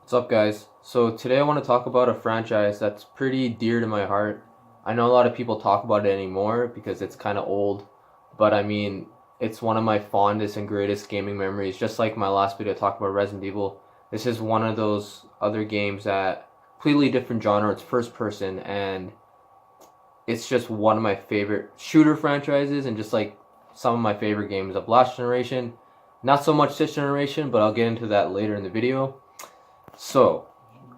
What's up, guys? So today I want to talk about a franchise that's pretty dear to my heart. I know a lot of people talk about it anymore because it's kind of old, but I mean, it's one of my fondest and greatest gaming memories. Just like my last video, I talked about Resident Evil. This is one of those other games that completely different genre. It's first person, and it's just one of my favorite shooter franchises, and just like some of my favorite games of last generation. Not so much this generation, but I'll get into that later in the video. So,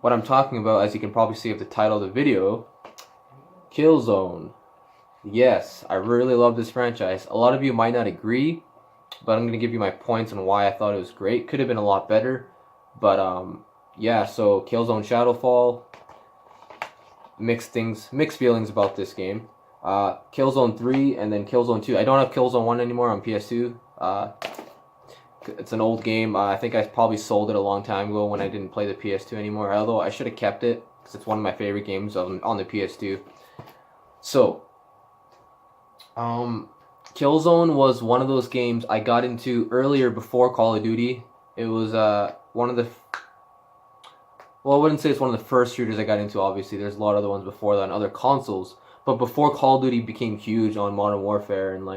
what I'm talking about, as you can probably see of the title of the video, Killzone. Yes, I really love this franchise. A lot of you might not agree, but I'm going to give you my points on why I thought it was great. Could have been a lot better, but yeah, so Killzone Shadowfall, mixed feelings about this game. Killzone 3 and then Killzone 2. I don't have Killzone 1 anymore on PS2. It's an old game. I think I probably sold it a long time ago when I didn't play the PS2 anymore. Although I should have kept it because it's one of my favorite games on the PS2. So, Killzone was one of those games I got into earlier before Call of Duty. It was one of the well, I wouldn't say it's one of the first shooters I got into. Obviously, there's a lot of other ones before that on other consoles. But before Call of Duty became huge on Modern Warfare and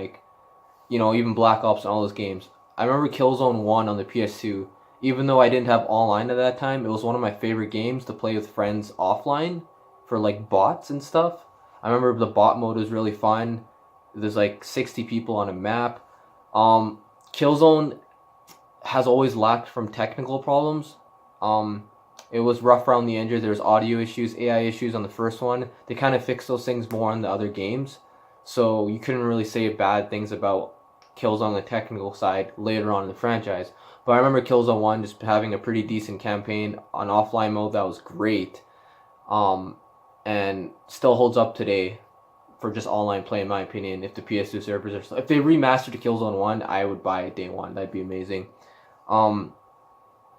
even Black Ops and all those games. I remember Killzone 1 on the PS2. Even though I didn't have online at that time, it was one of my favorite games to play with friends offline for like bots and stuff. I remember the bot mode was really fun. There's like 60 people on a map. Killzone has always lacked from technical problems. It was rough around the edges. There was audio issues, AI issues on the first one. They kind of fixed those things more on the other games. So you couldn't really say bad things about Killzone on the technical side later on in the franchise. But I remember Killzone 1 just having a pretty decent campaign on offline mode that was great. And still holds up today for just online play in my opinion. If the PS2 servers if they remastered Killzone 1, I would buy it day one. That'd be amazing. And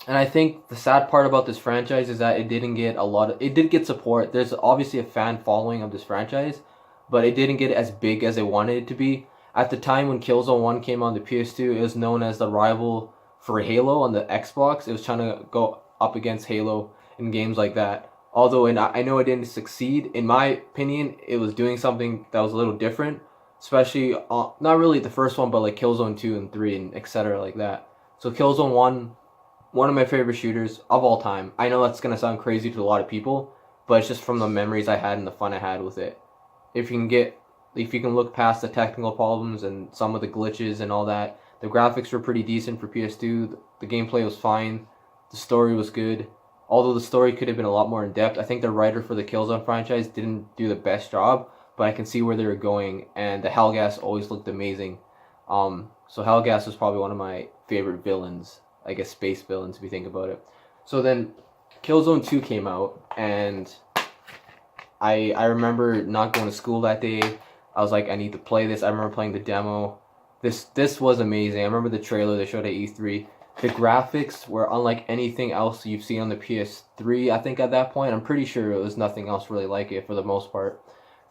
I think the sad part about this franchise is that it did get support. There's obviously a fan following of this franchise, but it didn't get as big as they wanted it to be. At the time when Killzone 1 came on the PS2, it was known as the rival for Halo on the Xbox. It was trying to go up against Halo in games like that. Although I know it didn't succeed, in my opinion, it was doing something that was a little different. Especially, not really the first one, but like Killzone 2 and 3 and etc. like that. So Killzone 1, one of my favorite shooters of all time. I know that's going to sound crazy to a lot of people, but it's just from the memories I had and the fun I had with it. If you can look past the technical problems and some of the glitches and all that, the graphics were pretty decent for PS2. The gameplay was fine. The story was good. Although the story could have been a lot more in depth. I think the writer for the Killzone franchise didn't do the best job, but I can see where they were going, and the Helghast always looked amazing. So Helghast was probably one of my favorite villains. I guess space villains if you think about it. So then Killzone 2 came out, and I remember not going to school that day. I was like, I need to play this. I remember playing the demo. This was amazing. I remember the trailer they showed at E3. The graphics were unlike anything else you've seen on the PS3, I think at that point. I'm pretty sure it was nothing else really like it for the most part.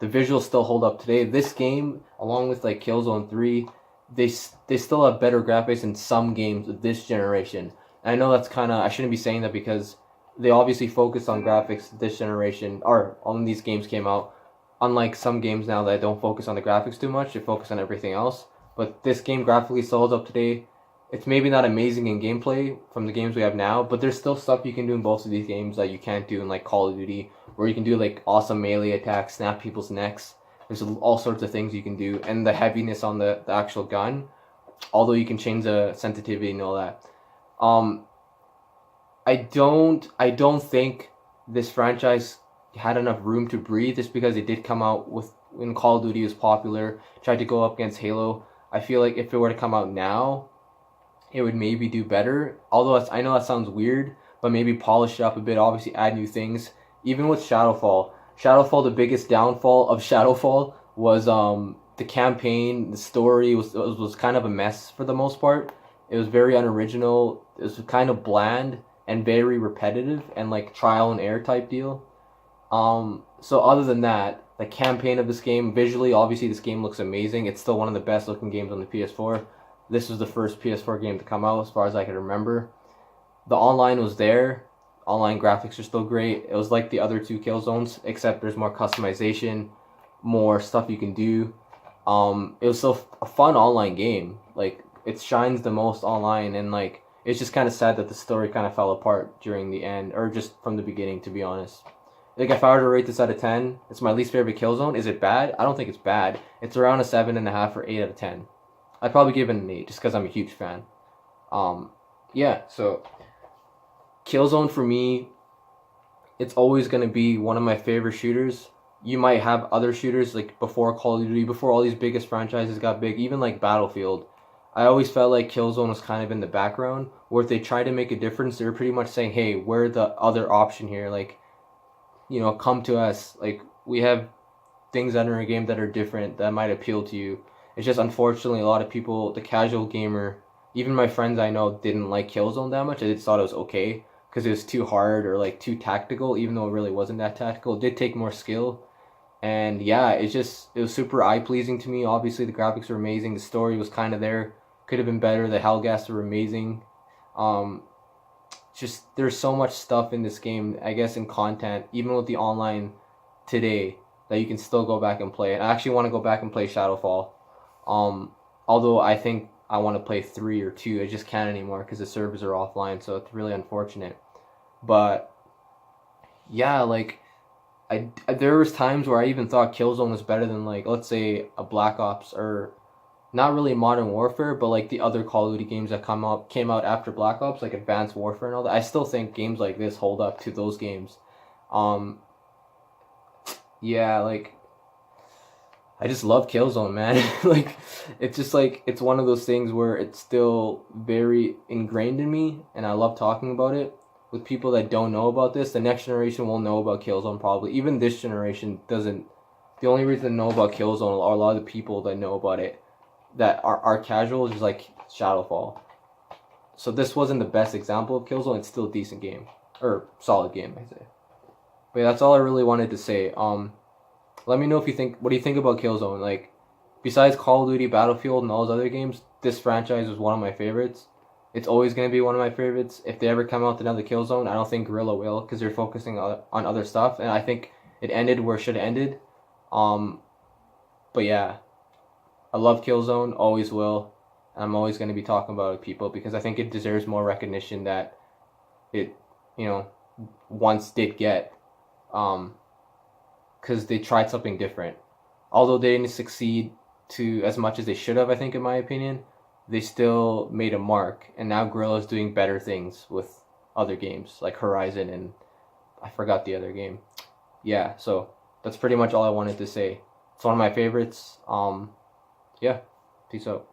The visuals still hold up today. This game, along with like Killzone 3, they still have better graphics in some games of this generation. And I know that's I shouldn't be saying that because they obviously focused on graphics this generation, or on these games came out. Unlike some games now that don't focus on the graphics too much, they focus on everything else. But this game graphically still holds up today. It's maybe not amazing in gameplay from the games we have now, but there's still stuff you can do in both of these games that you can't do in like Call of Duty, where you can do like awesome melee attacks, snap people's necks. There's all sorts of things you can do, and the heaviness on the actual gun, although you can change the sensitivity and all that. I don't think this franchise had enough room to breathe just because it did come out when Call of Duty was popular, tried to go up against Halo. I feel like if it were to come out now, it would maybe do better. Although I know that sounds weird, but maybe polish it up a bit, obviously add new things. Even with Shadowfall, the biggest downfall of Shadowfall was the campaign, the story was kind of a mess for the most part. It was very unoriginal. It was kind of bland and very repetitive and like trial and error type deal. So other than that, the campaign of this game, visually, obviously this game looks amazing. It's still one of the best looking games on the PS4. This was the first PS4 game to come out as far as I can remember. The online was there. Online graphics are still great. It was like the other two Killzones, except there's more customization, more stuff you can do. It was still a fun online game. Like it shines the most online, and like it's just kind of sad that the story kind of fell apart during the end, or just from the beginning, to be honest. Like if I were to rate this out of 10, it's my least favorite Killzone. Is it bad? I don't think it's bad. It's around a 7.5 or 8 out of 10. I'd probably give it an 8 just because I'm a huge fan. Um, yeah. So Killzone for me, it's always gonna be one of my favorite shooters. You might have other shooters like before Call of Duty, before all these biggest franchises got big, even like Battlefield. I always felt like Killzone was kind of in the background, where if they tried to make a difference, they were pretty much saying, "Hey, we're the other option here. Like, come to us. Like, we have things that are in a game that are different that might appeal to you." It's just unfortunately a lot of people, the casual gamer, even my friends I know, didn't like Killzone that much. They just thought it was okay because it was too hard or like too tactical, even though it really wasn't that tactical. It did take more skill. And yeah, it was super eye pleasing to me. Obviously, the graphics were amazing. The story was kind of there. Could have been better. The Hellgas were amazing. Um, just there's so much stuff in this game. I guess in content, even with the online today, that you can still go back and play. And I actually want to go back and play Shadowfall. Um, Although I think I want to play 3 or 2. I just can't anymore because the servers are offline. So it's really unfortunate. But yeah, like there was times where I even thought Killzone was better than like let's say a Black Ops, or not really Modern Warfare, but like the other Call of Duty games that came out after Black Ops, like Advanced Warfare and all that. I still think games like this hold up to those games. Um, yeah, like I just love Killzone, man. Like it's just like it's one of those things where it's still very ingrained in me, and I love talking about it with people that don't know about this. The next generation will know about Killzone probably. Even this generation doesn't. The only reason to know about Killzone are a lot of the people that know about it that are casual, just like Shadowfall. So this wasn't the best example of Killzone. It's still a decent game, or solid game, I say. But yeah, that's all I really wanted to say. Let me know if you think. What do you think about Killzone? Like, besides Call of Duty, Battlefield, and all those other games, this franchise was one of my favorites. It's always gonna be one of my favorites. If they ever come out with another Killzone, I don't think Guerrilla will, because they're focusing on other stuff, and I think it ended where it should have ended. Um, but yeah, I love Killzone, always will. I'm always gonna be talking about it with people because I think it deserves more recognition that it, you know, once did get. Because they tried something different. Although they didn't succeed to as much as they should have, I think, in my opinion, they still made a mark. And now Guerrilla's doing better things with other games like Horizon and I forgot the other game. Yeah, so that's pretty much all I wanted to say. It's one of my favorites. Yeah, peace out.